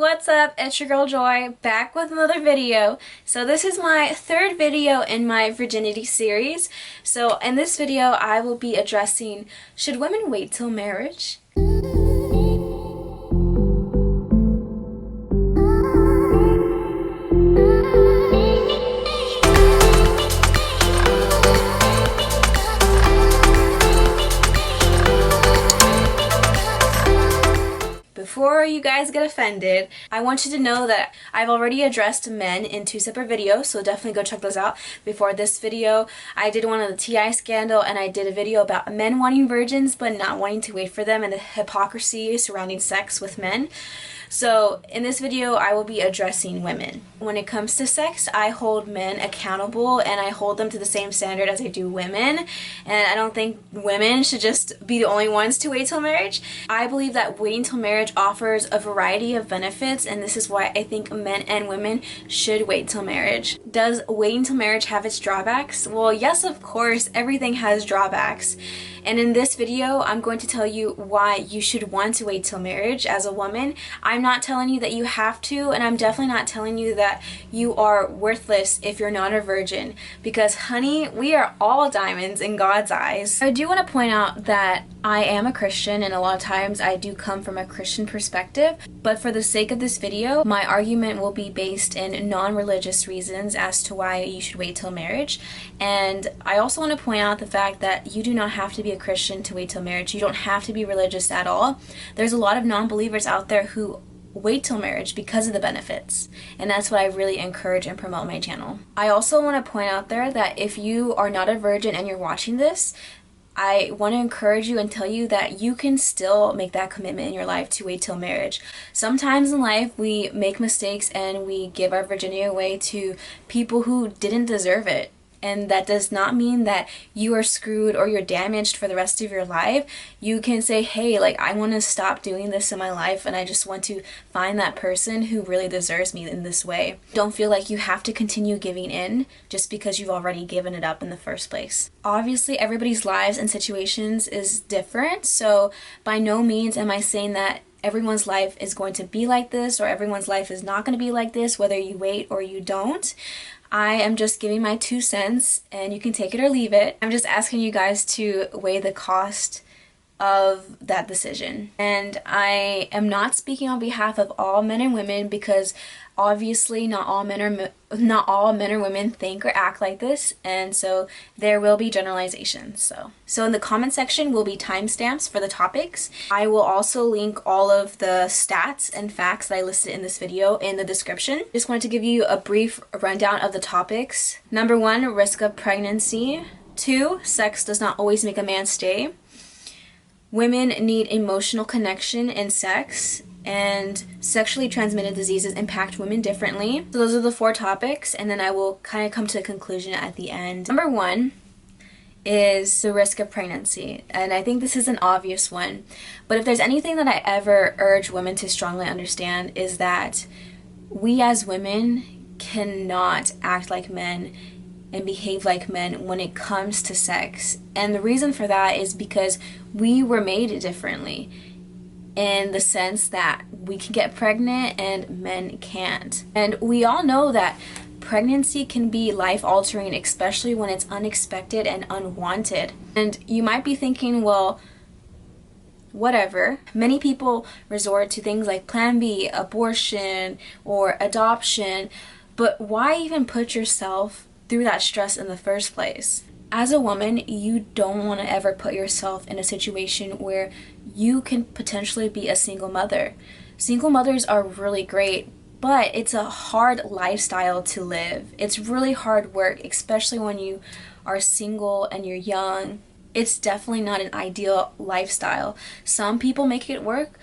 what's up? It's your girl Joy, back with another video. So this is my third video in my Virginity series. So in this video I will be addressing, should women wait till marriage? Before you guys get offended, I want you to know that I've already addressed men in 2 separate videos, so definitely go check those out. Before this video, I did one on the TI scandal, and I did a video about men wanting virgins but not wanting to wait for them and the hypocrisy surrounding sex with men. So in this video, I will be addressing women. When it comes to sex, I hold men accountable and I hold them to the same standard as I do women. And I don't think women should just be the only ones to wait till marriage. I believe that waiting till marriage offers a variety of benefits, and this is why I think men and women should wait till marriage. Does waiting till marriage have its drawbacks? Well, yes, of course, everything has drawbacks. And in this video, I'm going to tell you why you should want to wait till marriage as a woman. I'm not telling you that you have to, and I'm definitely not telling you that you are worthless if you're not a virgin. Because honey, we are all diamonds in God's eyes. I do want to point out that I am a Christian, and a lot of times I do come from a Christian perspective. But for the sake of this video, my argument will be based in non-religious reasons as to why you should wait till marriage. And I also want to point out the fact that you do not have to be a Christian to wait till marriage. You don't have to be religious at all. There's a lot of non-believers out there who wait till marriage because of the benefits, and that's what I really encourage and promote on my channel. I also want to point out there that if you are not a virgin and you're watching this, I want to encourage you and tell you that you can still make that commitment in your life to wait till marriage. Sometimes in life we make mistakes and we give our virginity away to people who didn't deserve it. And that does not mean that you are screwed or you're damaged for the rest of your life. You can say, hey, like, I want to stop doing this in my life and I just want to find that person who really deserves me in this way. Don't feel like you have to continue giving in just because you've already given it up in the first place. Obviously, everybody's lives and situations is different, so by no means am I saying that everyone's life is going to be like this or everyone's life is not going to be like this, whether you wait or you don't. I am just giving my 2 cents and you can take it or leave it. I'm just asking you guys to weigh the cost of that decision. And I am not speaking on behalf of all men and women because obviously not all men or women think or act like this, and so there will be generalizations. So in the comment section will be timestamps for the topics. I will also link all of the stats and facts that I listed in this video in the description. Just wanted to give you a brief rundown of the topics. Number 1, risk of pregnancy. 2, sex does not always make a man stay. Women need emotional connection in sex, and sexually transmitted diseases impact women differently. So those are the 4 topics, and then I will kind of come to a conclusion at the end. Number 1 is the risk of pregnancy, and I think this is an obvious one, but if there's anything that I ever urge women to strongly understand is that we as women cannot act like men and behave like men when it comes to sex. And the reason for that is because we were made differently in the sense that we can get pregnant and men can't. And we all know that pregnancy can be life-altering, especially when it's unexpected and unwanted. And you might be thinking, well, whatever. Many people resort to things like Plan B, abortion, or adoption, but why even put yourself through that stress in the first place? As a woman, you don't want to ever put yourself in a situation where you can potentially be a single mother. Single mothers are really great, but it's a hard lifestyle to live. It's really hard work, especially when you are single and you're young. It's definitely not an ideal lifestyle. Some people make it work,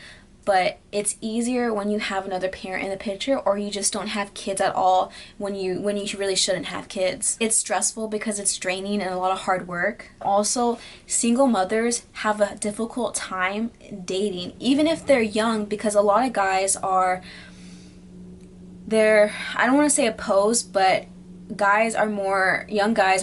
but it's easier when you have another parent in the picture, or you just don't have kids at all when you really shouldn't have kids. It's stressful because it's draining and a lot of hard work. Also, single mothers have a difficult time dating, even if they're young, because a lot of guys are, I don't want to say opposed, but young guys are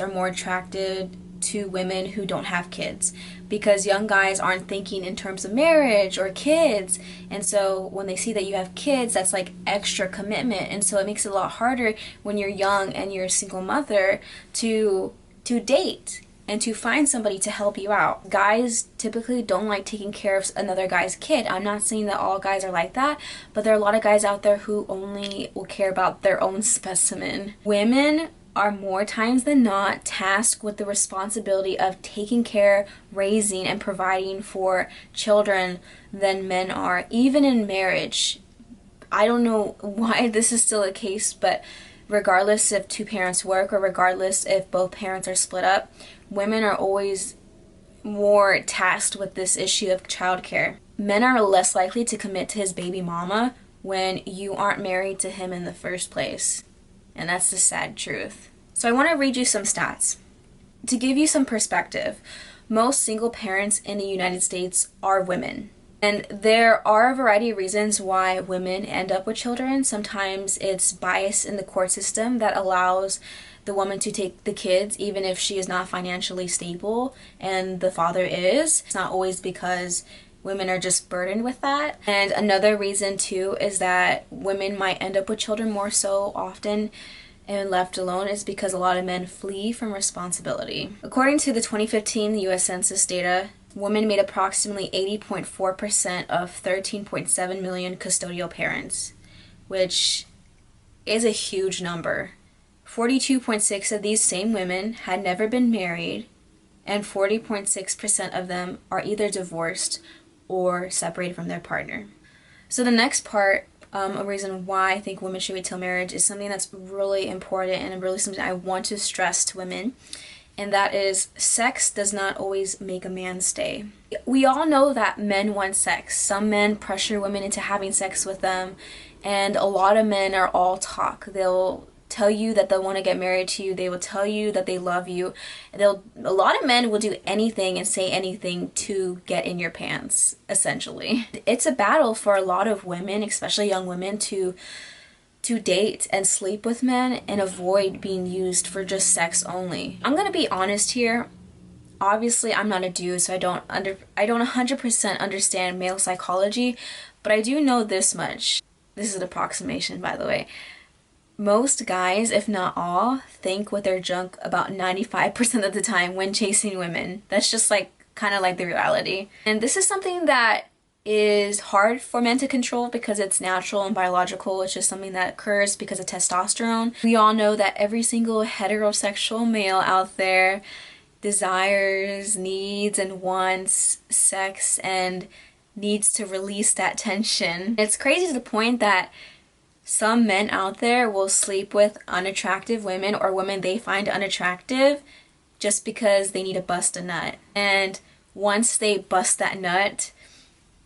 more attracted to women who don't have kids because young guys aren't thinking in terms of marriage or kids. And so when they see that you have kids, that's like extra commitment. And so it makes it a lot harder when you're young and you're a single mother to date and to find somebody to help you out. Guys typically don't like taking care of another guy's kid. I'm not saying that all guys are like that, but there are a lot of guys out there who only will care about their own specimen. Women are more times than not tasked with the responsibility of taking care, raising, and providing for children than men are, even in marriage. I don't know why this is still the case, but regardless if two parents work or regardless if both parents are split up, women are always more tasked with this issue of childcare. Men are less likely to commit to his baby mama when you aren't married to him in the first place. And that's the sad truth. So I want to read you some stats. To give you some perspective, most single parents in the United States are women. And there are a variety of reasons why women end up with children. Sometimes it's bias in the court system that allows the woman to take the kids even if she is not financially stable and the father is. It's not always because women are just burdened with that. And another reason too is that women might end up with children more so often and left alone is because a lot of men flee from responsibility. According to the 2015 US Census data, women made approximately 80.4% of 13.7 million custodial parents, which is a huge number. 42.6% of these same women had never been married, and 40.6% of them are either divorced or separated from their partner. So the next part, a reason why I think women should wait till marriage, is something that's really important and really something I want to stress to women. And that is, sex does not always make a man stay. We all know that men want sex. Some men pressure women into having sex with them, and a lot of men are all talk. They'll tell you that they want to get married to you. They will tell you that they love you. A lot of men will do anything and say anything to get in your pants, essentially. It's a battle for a lot of women, especially young women, to date and sleep with men and avoid being used for just sex only. I'm gonna be honest here. Obviously, I'm not a dude, so I don't 100% understand male psychology, but I do know this much. This is an approximation, by the way. Most guys, if not all, think with their junk about 95% of the time when chasing women. That's just like kind of like the reality. And this is something that is hard for men to control because it's natural and biological. It's just something that occurs because of testosterone. We all know that every single heterosexual male out there desires, needs, and wants sex and needs to release that tension. It's crazy to the point that some men out there will sleep with unattractive women or women they find unattractive just because they need to bust a nut. And once they bust that nut,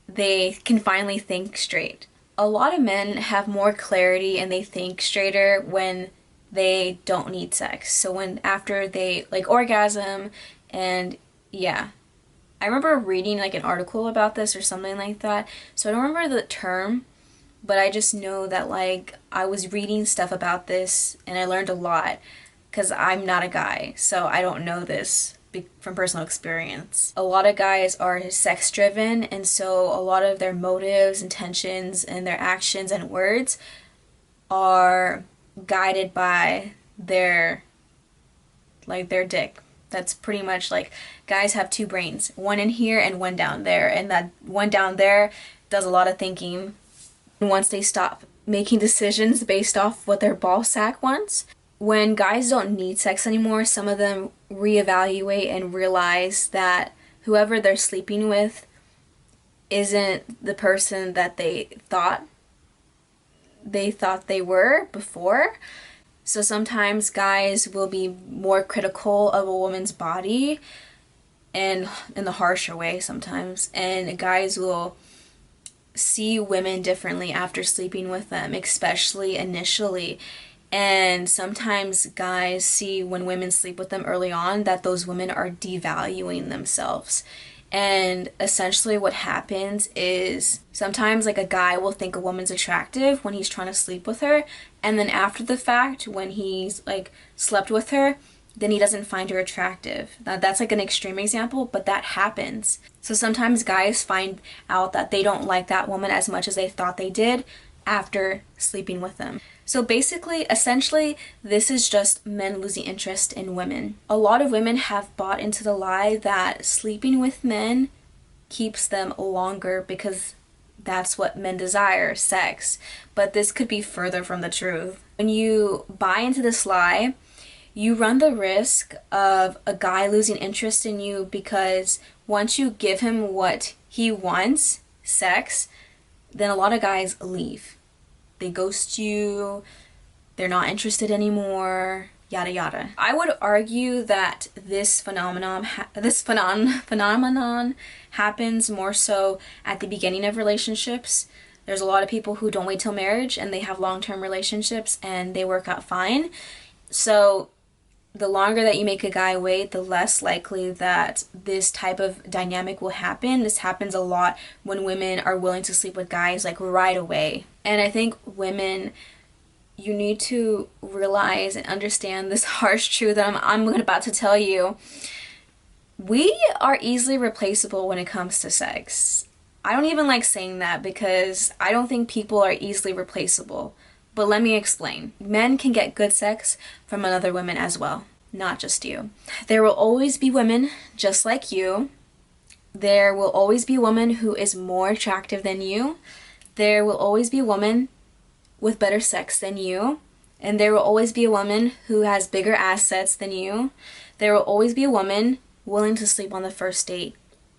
they can finally think straight. A lot of men have more clarity and they think straighter when they don't need sex. So when after they like orgasm, and yeah. I remember reading like an article about this or something like that. So I don't remember the term, but I just know that like I was reading stuff about this and I learned a lot because I'm not a guy, so I don't know this from personal experience. A lot of guys are sex driven, and so a lot of their motives, intentions, and their actions and words are guided by their dick. That's pretty much like, guys have two brains, one in here and one down there, and that one down there does a lot of thinking. And once they stop making decisions based off what their ball sack wants, when guys don't need sex anymore, some of them reevaluate and realize that whoever they're sleeping with isn't the person that they thought they were before. So sometimes guys will be more critical of a woman's body, and in the harsher way sometimes, and guys will see women differently after sleeping with them, especially initially. And sometimes guys see when women sleep with them early on that those women are devaluing themselves. And essentially what happens is sometimes like a guy will think a woman's attractive when he's trying to sleep with her, and then after the fact when he's like slept with her, then he doesn't find her attractive. Now, that's like an extreme example, but that happens. So sometimes guys find out that they don't like that woman as much as they thought they did after sleeping with them. So basically, essentially, this is just men losing interest in women. A lot of women have bought into the lie that sleeping with men keeps them longer because that's what men desire, sex. But this could be further from the truth. When you buy into this lie, you run the risk of a guy losing interest in you because once you give him what he wants, sex, then a lot of guys leave. They ghost you, they're not interested anymore, yada yada. I would argue that this phenomenon happens more so at the beginning of relationships. There's a lot of people who don't wait till marriage and they have long-term relationships and they work out fine. So the longer that you make a guy wait, the less likely that this type of dynamic will happen. This happens a lot when women are willing to sleep with guys like right away. And I think women, you need to realize and understand this harsh truth that I'm about to tell you. We are easily replaceable when it comes to sex. I don't even like saying that because I don't think people are easily replaceable. But let me explain. Men can get good sex from other women as well, not just you. There will always be women just like you. There will always be a woman who is more attractive than you. There will always be a woman with better sex than you. And there will always be a woman who has bigger assets than you. There will always be a woman willing to sleep on the first date,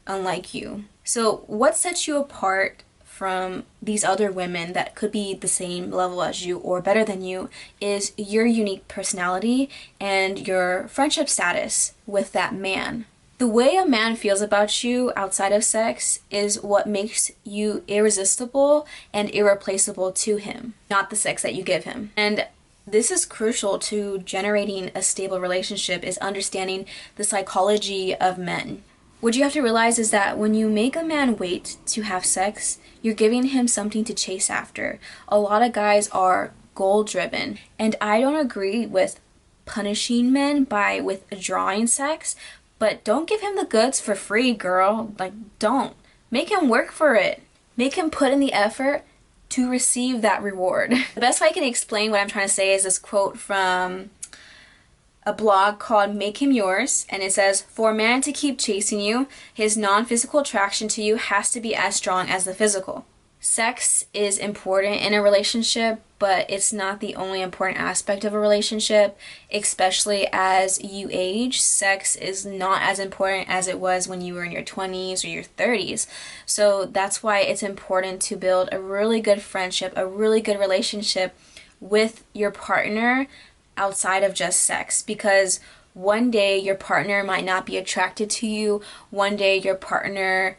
unlike you. So what sets you apart from these other women that could be the same level as you or better than you is your unique personality and your friendship status with that man. The way a man feels about you outside of sex is what makes you irresistible and irreplaceable to him, not the sex that you give him. And this is crucial to generating a stable relationship, is understanding the psychology of men. What you have to realize is that when you make a man wait to have sex, you're giving him something to chase after. A lot of guys are goal-driven, and I don't agree with punishing men by withdrawing sex, but don't give him the goods for free, girl. Like, don't. Make him work for it. Make him put in the effort to receive that reward. The best way I can explain what I'm trying to say is this quote from a blog called Make Him Yours, and it says, "For a man to keep chasing you, his non-physical attraction to you has to be as strong as the physical." Sex is important in a relationship, but it's not the only important aspect of a relationship, especially as you age. Sex is not as important as it was when you were in your 20s or your 30s. So that's why it's important to build a really good friendship, a really good relationship with your partner outside of just sex, because one day your partner might not be attracted to you, one day your partner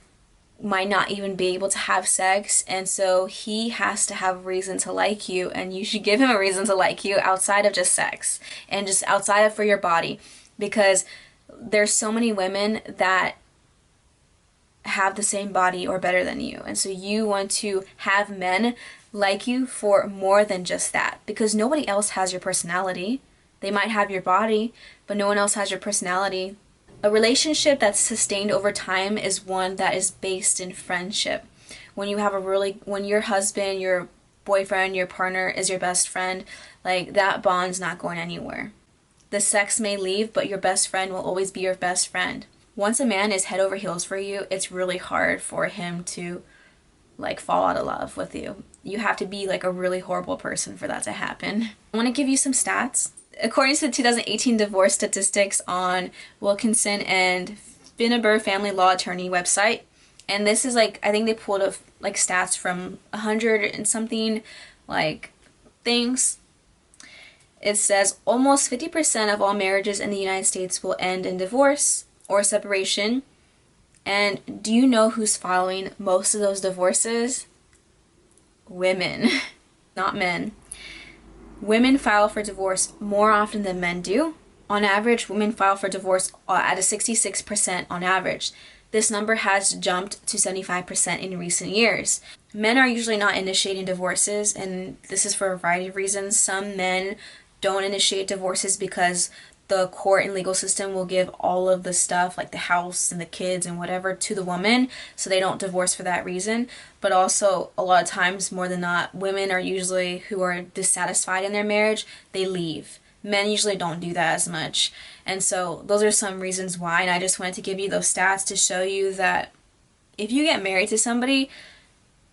might not even be able to have sex, and so he has to have a reason to like you, and you should give him a reason to like you outside of just sex and just outside of for your body, because there's so many women that have the same body or better than you, and so you want to have men like you for more than just that, because nobody else has your personality. They might have your body, but no one else has your personality. A relationship that's sustained over time is one that is based in friendship. When your husband, your boyfriend, your partner is your best friend, like, that bond's not going anywhere. The sex may leave, but your best friend will always be your best friend. Once a man is head over heels for you, it's really hard for him to fall out of love with you. You have to be a really horrible person for that to happen. I want to give you some stats. According to the 2018 divorce statistics on Wilkinson and Finneber Family Law Attorney website, and this is I think they pulled up stats from 100 and something things. It says almost 50% of all marriages in the United States will end in divorce or separation. And do you know who's following most of those divorces? Women, not men. Women file for divorce more often than men do. On average, women file for divorce at a 66% on average. This number has jumped to 75% in recent years. Men are usually not initiating divorces, and this is for a variety of reasons. Some men don't initiate divorces because the court and legal system will give all of the stuff, like the house and the kids and whatever, to the woman, so they don't divorce for that reason. But also, a lot of times, more than not, women are usually, who are dissatisfied in their marriage, they leave. Men usually don't do that as much. And so those are some reasons why, and I just wanted to give you those stats to show you that if you get married to somebody,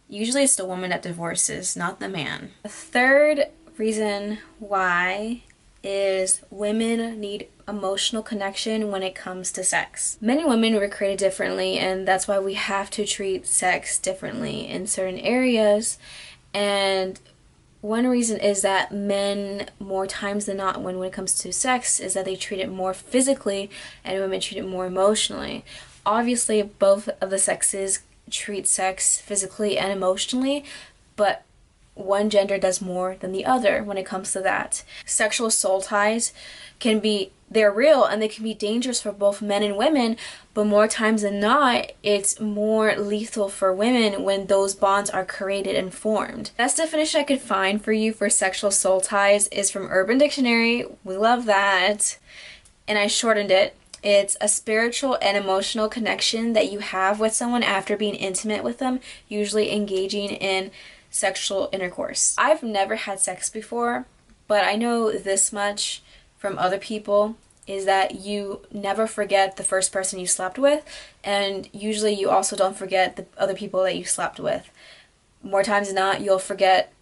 usually it's the woman that divorces, not the man. The third reason why is women need emotional connection when it comes to sex. Men and women were created differently, and that's why we have to treat sex differently in certain areas. And one reason is that men, more times than not, when it comes to sex, is that they treat it more physically and women treat it more emotionally. Obviously, both of the sexes treat sex physically and emotionally, but one gender does more than the other when it comes to that. Sexual soul ties they're real and they can be dangerous for both men and women, but more times than not, it's more lethal for women when those bonds are created and formed. Best definition I could find for you for sexual soul ties is from Urban Dictionary. We love that. And I shortened it. It's a spiritual and emotional connection that you have with someone after being intimate with them, usually engaging in sexual intercourse. I've never had sex before, but I know this much from other people, is that you never forget the first person you slept with, and usually you also don't forget the other people that you slept with. More times than not, you'll forget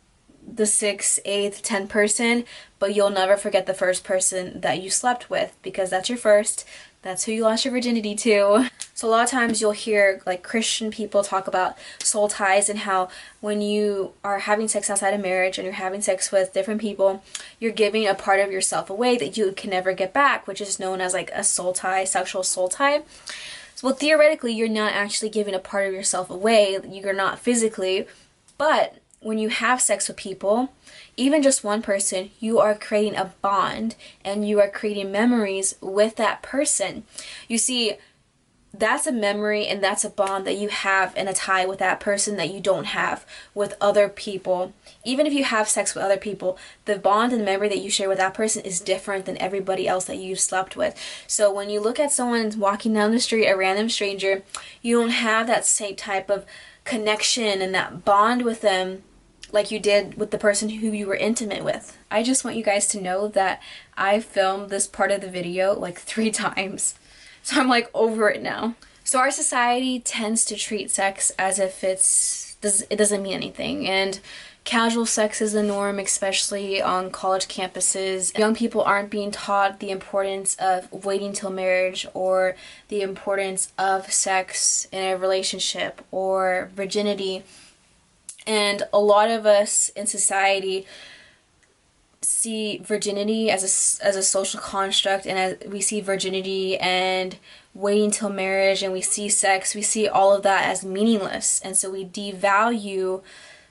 the 6th, 8th, 10th person, but you'll never forget the first person that you slept with, because that's your first. That's who you lost your virginity to. So a lot of times you'll hear like Christian people talk about soul ties and how when you are having sex outside of marriage and you're having sex with different people, you're giving a part of yourself away that you can never get back, which is known as like a soul tie, sexual soul tie. So, well, theoretically, you're not actually giving a part of yourself away. You're not physically, but when you have sex with people, even just one person, you are creating a bond and you are creating memories with that person. You see, that's a memory and that's a bond that you have and a tie with that person that you don't have with other people. Even if you have sex with other people, the bond and the memory that you share with that person is different than everybody else that you've slept with. So when you look at someone walking down the street, a random stranger, you don't have that same type of connection and that bond with them like you did with the person who you were intimate with. I just want you guys to know that I filmed this part of the video like 3 times. So I'm like over it now. So our society tends to treat sex as if it doesn't mean anything, and casual sex is the norm, especially on college campuses. Young people aren't being taught the importance of waiting till marriage or the importance of sex in a relationship or virginity. And a lot of us in society see virginity as a social construct, and as we see virginity and waiting till marriage, and we see sex, we see all of that as meaningless, and so we devalue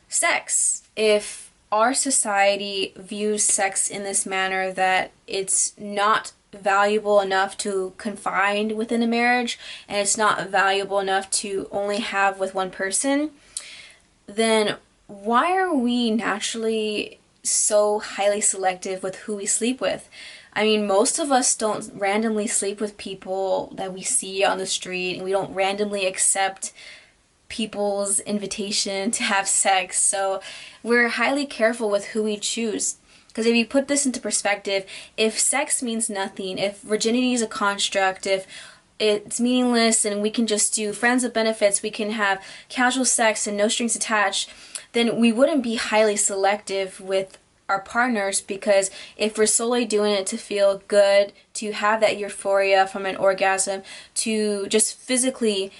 sex. If our society views sex in this manner, that it's not valuable enough to confine within a marriage, and it's not valuable enough to only have with one person, then why are we naturally so highly selective with who we sleep with? I mean, most of us don't randomly sleep with people that we see on the street, and we don't randomly accept people's invitation to have sex. So we're highly careful with who we choose. Because if you put this into perspective, if sex means nothing, if virginity is a construct, if it's meaningless and we can just do friends with benefits, we can have casual sex and no strings attached, then we wouldn't be highly selective with our partners, because if we're solely doing it to feel good, to have that euphoria from an orgasm, to just physically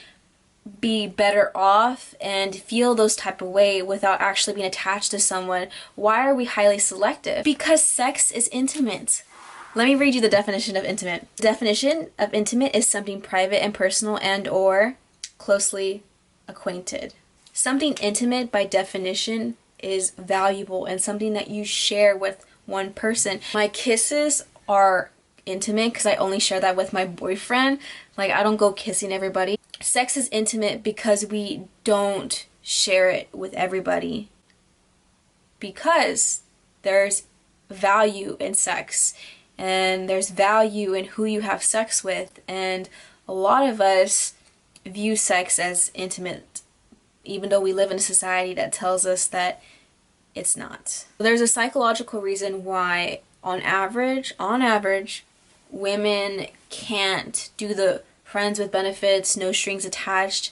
be better off and feel those type of way without actually being attached to someone, why are we highly selective? Because sex is intimate. Let me read you the definition of intimate. The definition of intimate is something private and personal and or closely acquainted. Something intimate by definition is valuable and something that you share with one person. My kisses are intimate because I only share that with my boyfriend. Like, I don't go kissing everybody. Sex is intimate because we don't share it with everybody, because there's value in sex. and there's value in who you have sex with, and a lot of us view sex as intimate, even though we live in a society that tells us that it's not. There's a psychological reason why on average, women can't do the friends with benefits, no strings attached,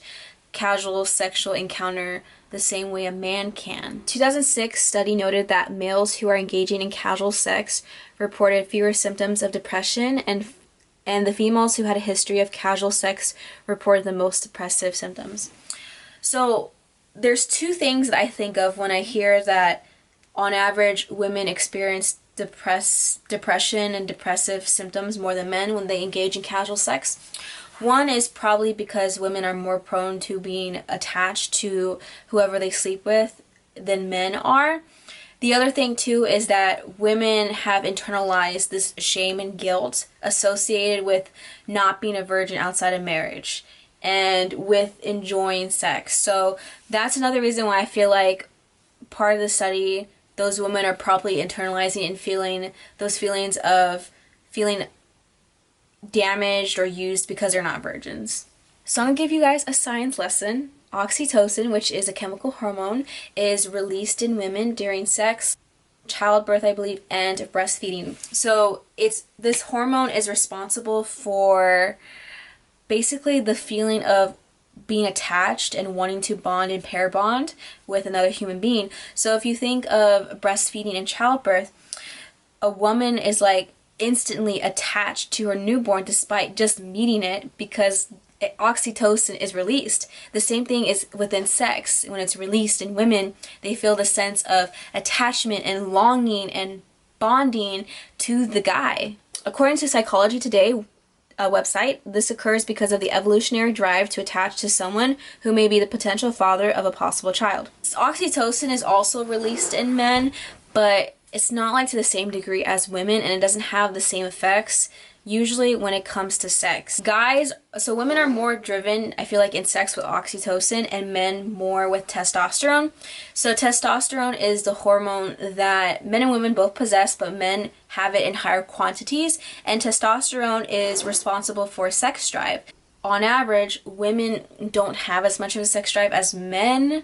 casual sexual encounter the same way a man can. 2006 study noted that males who are engaging in casual sex reported fewer symptoms of depression, and the females who had a history of casual sex reported the most depressive symptoms. So there's two things that I think of when I hear that on average women experience depression and depressive symptoms more than men when they engage in casual sex. One is probably because women are more prone to being attached to whoever they sleep with than men are. The other thing too is that women have internalized this shame and guilt associated with not being a virgin outside of marriage and with enjoying sex. So that's another reason why I feel like part of the study, those women are probably internalizing and feeling those feelings of feeling damaged or used because they're not virgins. So I'm going to give you guys a science lesson. Oxytocin, which is a chemical hormone, is released in women during sex, childbirth, I believe, and breastfeeding. So this hormone is responsible for basically the feeling of being attached and wanting to bond and pair bond with another human being. So if you think of breastfeeding and childbirth, a woman is like instantly attached to her newborn despite just meeting it because oxytocin is released. The same thing is within sex. When it's released in women, they feel the sense of attachment and longing and bonding to the guy. According to Psychology Today, a website, this occurs because of the evolutionary drive to attach to someone who may be the potential father of a possible child. Oxytocin is also released in men, but it's not like to the same degree as women, and it doesn't have the same effects usually when it comes to sex. So women are more driven, I feel like, in sex with oxytocin and men more with testosterone. So testosterone is the hormone that men and women both possess, but men have it in higher quantities, and testosterone is responsible for sex drive. On average, women don't have as much of a sex drive as men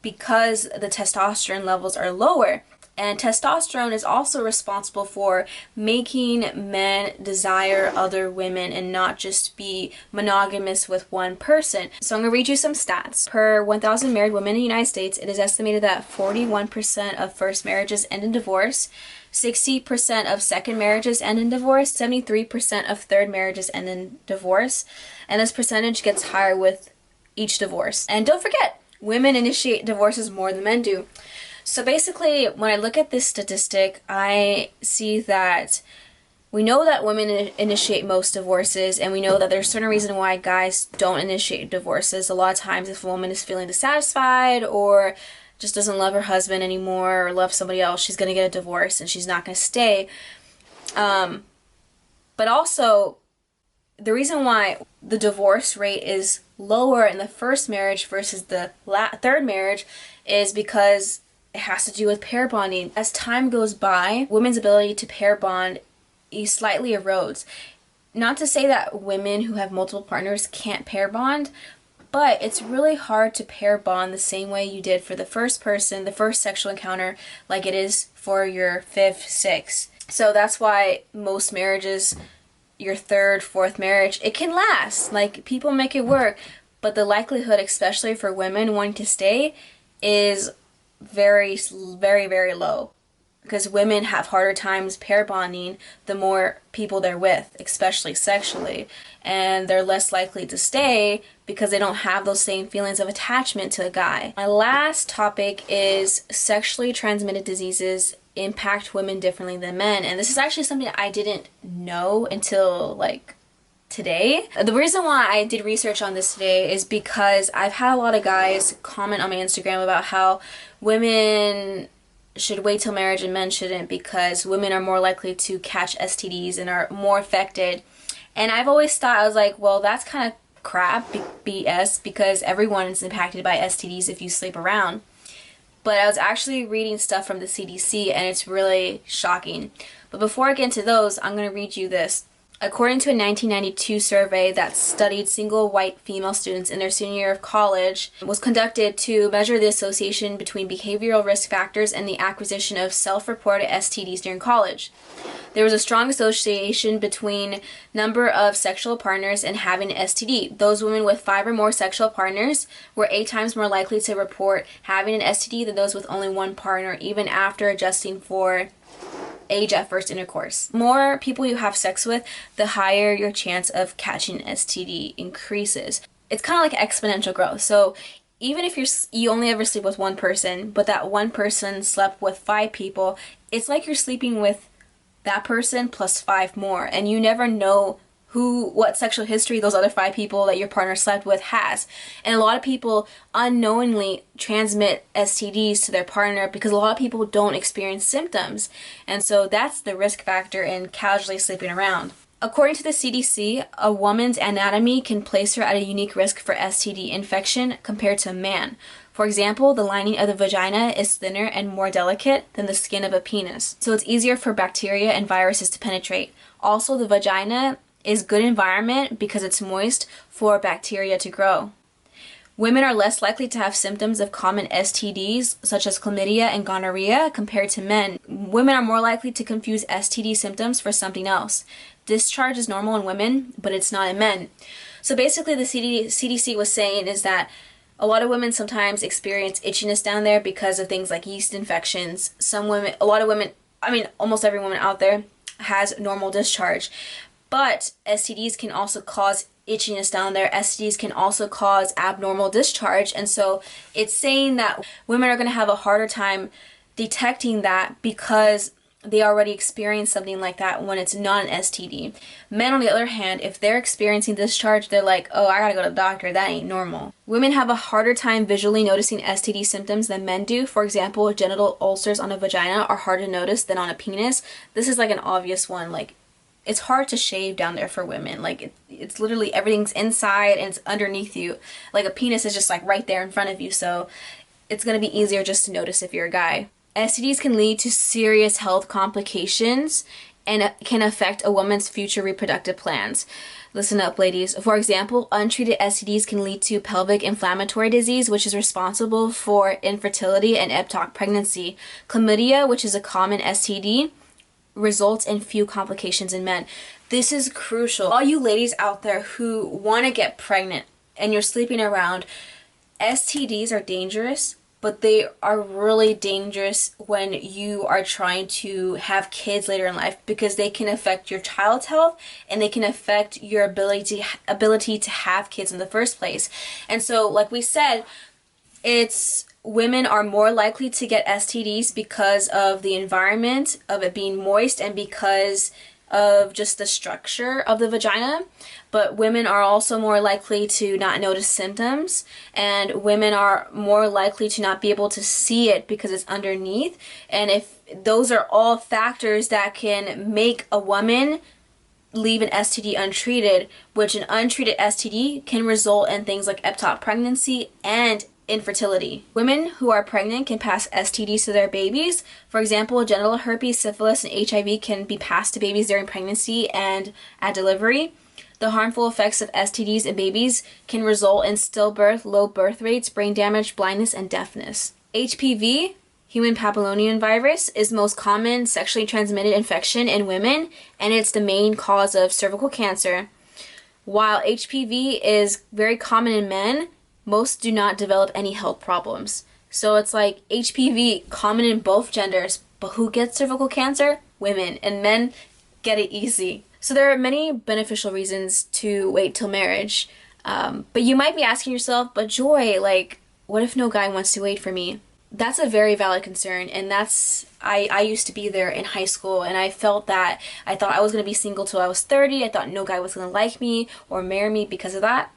because the testosterone levels are lower. And testosterone is also responsible for making men desire other women and not just be monogamous with one person. So I'm going to read you some stats. Per 1,000 married women in the United States, it is estimated that 41% of first marriages end in divorce, 60% of second marriages end in divorce, 73% of third marriages end in divorce, and this percentage gets higher with each divorce. And don't forget, women initiate divorces more than men do. So basically, when I look at this statistic, I see that we know that women initiate most divorces, and we know that there's a certain reason why guys don't initiate divorces. A lot of times if a woman is feeling dissatisfied or just doesn't love her husband anymore or loves somebody else, she's going to get a divorce and she's not going to stay. But also, the reason why the divorce rate is lower in the first marriage versus the third marriage is because it has to do with pair bonding. As time goes by, women's ability to pair bond slightly erodes. Not to say that women who have multiple partners can't pair bond, but it's really hard to pair bond the same way you did for the first person, the first sexual encounter, like it is for your fifth, sixth. So that's why most marriages, your third, fourth marriage, it can last. Like, people make it work, but the likelihood, especially for women wanting to stay, is very, very, very low, because women have harder times pair bonding the more people they're with, especially sexually, and they're less likely to stay because they don't have those same feelings of attachment to a guy. My last topic is sexually transmitted diseases impact women differently than men, and this is actually something I didn't know until like today. The reason why I did research on this today is because I've had a lot of guys comment on my Instagram about how women should wait till marriage and men shouldn't because women are more likely to catch STDs and are more affected. And I've always thought, I was like, well, that's kind of crap, BS, because everyone is impacted by STDs if you sleep around. but I was actually reading stuff from the CDC and it's really shocking. But before I get into those, I'm going to read you this. According to a 1992 survey that studied single white female students in their senior year of college, was conducted to measure the association between behavioral risk factors and the acquisition of self-reported STDs during college. There was a strong association between number of sexual partners and having an STD. Those women with 5 or more sexual partners were 8 times more likely to report having an STD than those with only one partner, even after adjusting for age at first intercourse. More people you have sex with, the higher your chance of catching an STD increases. It's kind of like exponential growth. So even if you only ever sleep with one person, but that one person slept with 5 people, it's like you're sleeping with that person plus 5 more, and you never know what sexual history those other 5 people that your partner slept with has. And a lot of people unknowingly transmit STDs to their partner because a lot of people don't experience symptoms. And so that's the risk factor in casually sleeping around. According to the CDC, a woman's anatomy can place her at a unique risk for STD infection compared to a man. For example, the lining of the vagina is thinner and more delicate than the skin of a penis, so it's easier for bacteria and viruses to penetrate. Also, the vagina is good environment because it's moist for bacteria to grow. Women are less likely to have symptoms of common STDs such as chlamydia and gonorrhea compared to men. Women are more likely to confuse STD symptoms for something else. Discharge is normal in women, but it's not in men. So basically the CDC was saying is that a lot of women sometimes experience itchiness down there because of things like yeast infections. Almost every woman out there has normal discharge. But STDs can also cause itchiness down there. STDs can also cause abnormal discharge. And so it's saying that women are going to have a harder time detecting that because they already experienced something like that when it's not an STD. Men, on the other hand, if they're experiencing discharge, they're like, oh, I gotta go to the doctor. That ain't normal. Women have a harder time visually noticing STD symptoms than men do. For example, genital ulcers on a vagina are harder to notice than on a penis. This is like an obvious one. Like, it's hard to shave down there for women. Like, it's literally everything's inside and it's underneath you. Like, a penis is just like right there in front of you, so it's gonna be easier just to notice if you're a guy. STDs can lead to serious health complications and can affect a woman's future reproductive plans. Listen up, ladies. For example, untreated STDs can lead to pelvic inflammatory disease, which is responsible for infertility and ectopic pregnancy. Chlamydia, which is a common STD, results in few complications in men. This is crucial. All you ladies out there who want to get pregnant and you're sleeping around, STDs are dangerous, but they are really dangerous when you are trying to have kids later in life because they can affect your child's health and they can affect your ability to have kids in the first place. And so, like we said, women are more likely to get STDs because of the environment, of it being moist, and because of just the structure of the vagina. But women are also more likely to not notice symptoms, and women are more likely to not be able to see it because it's underneath. And if those are all factors that can make a woman leave an STD untreated, which an untreated STD can result in things like ectopic pregnancy and infertility. Women who are pregnant can pass STDs to their babies. For example, genital herpes, syphilis, and HIV can be passed to babies during pregnancy and at delivery. The harmful effects of STDs in babies can result in stillbirth, low birth rates, brain damage, blindness, and deafness. HPV, human papillomavirus, is the most common sexually transmitted infection in women, and it's the main cause of cervical cancer. While HPV is very common in men, most do not develop any health problems. So it's like HPV, common in both genders, but who gets cervical cancer? Women. And men get it easy. So there are many beneficial reasons to wait till marriage. But you might be asking yourself, but Joy, like, what if no guy wants to wait for me? That's a very valid concern, and I used to be there in high school, and I felt that I thought I was going to be single till I was 30. I thought no guy was going to like me or marry me because of that.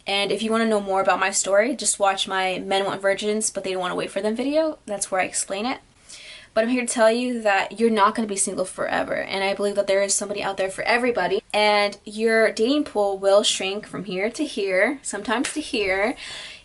And if you want to know more about my story, just watch my Men Want Virgins But They Don't Want to Wait For Them video. That's where I explain it. But I'm here to tell you that you're not going to be single forever. And I believe that there is somebody out there for everybody. And your dating pool will shrink from here to here, sometimes to here.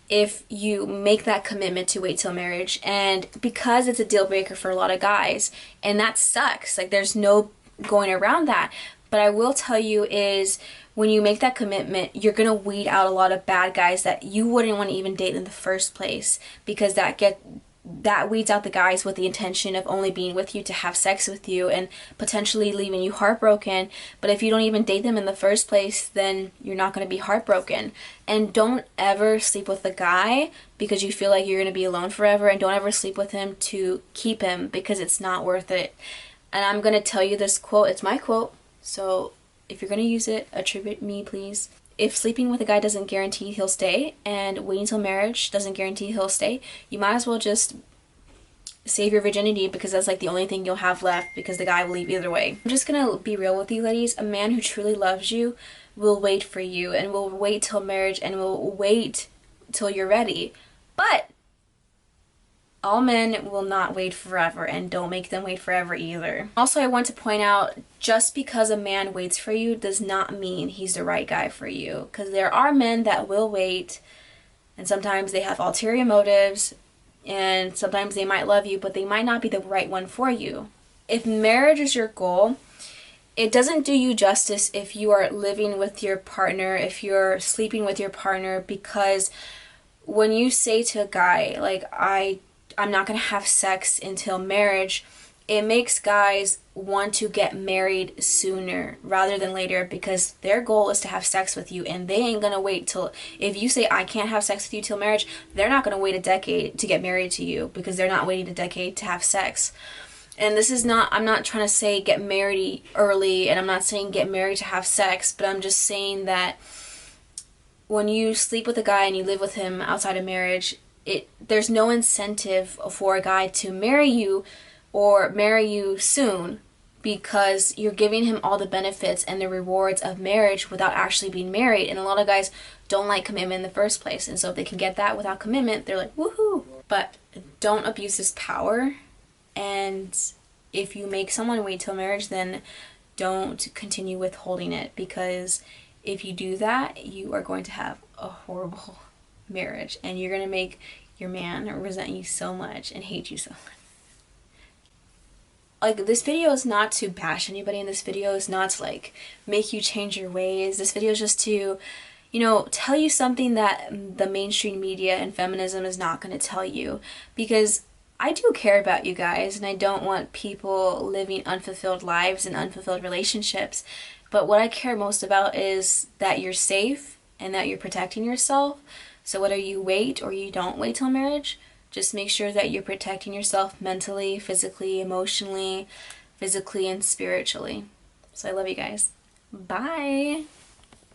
if you make that commitment to wait till marriage, and because it's a deal breaker for a lot of guys, and that sucks. Like, there's no going around that. But I will tell you is, when you make that commitment, you're gonna weed out a lot of bad guys that you wouldn't want to even date in the first place, because that weeds out the guys with the intention of only being with you to have sex with you and potentially leaving you heartbroken. But if you don't even date them in the first place, then you're not going to be heartbroken. And don't ever sleep with a guy because you feel like you're going to be alone forever, and don't ever sleep with him to keep him, because it's not worth it. And I'm going to tell you this quote. It's my quote, so if you're going to use it, attribute me, please. If sleeping with a guy doesn't guarantee he'll stay, and waiting until marriage doesn't guarantee he'll stay, you might as well just save your virginity, because that's like the only thing you'll have left, because the guy will leave either way. I'm just gonna be real with you ladies. A man who truly loves you will wait for you, and will wait till marriage, and will wait till you're ready. But all men will not wait forever, and don't make them wait forever either. Also, I want to point out, just because a man waits for you does not mean he's the right guy for you, because there are men that will wait, and sometimes they have ulterior motives, and sometimes they might love you, but they might not be the right one for you. If marriage is your goal, it doesn't do you justice if you are living with your partner, if you're sleeping with your partner, because when you say to a guy, like, I'm not going to have sex until marriage, it makes guys want to get married sooner rather than later, because their goal is to have sex with you, and they ain't going to wait till, if you say I can't have sex with you till marriage, they're not going to wait a decade to get married to you, because they're not waiting a decade to have sex. And this is not, I'm not trying to say get married early, and I'm not saying get married to have sex, but I'm just saying that when you sleep with a guy and you live with him outside of marriage, there's no incentive for a guy to marry you or marry you soon, because you're giving him all the benefits and the rewards of marriage without actually being married. And a lot of guys don't like commitment in the first place, and so if they can get that without commitment, they're like, woohoo. But don't abuse this power, and if you make someone wait till marriage, then don't continue withholding it, because if you do that, you are going to have a horrible marriage, and you're going to make your man resent you so much and hate you so much. Like, this video is not to bash anybody, and this video is not to, like, make you change your ways. This video is just to, you know, tell you something that the mainstream media and feminism is not going to tell you, because I do care about you guys, and I don't want people living unfulfilled lives and unfulfilled relationships. But what I care most about is that you're safe and that you're protecting yourself. So whether you wait or you don't wait till marriage, just make sure that you're protecting yourself mentally, physically, emotionally, physically, and spiritually. So I love you guys. Bye!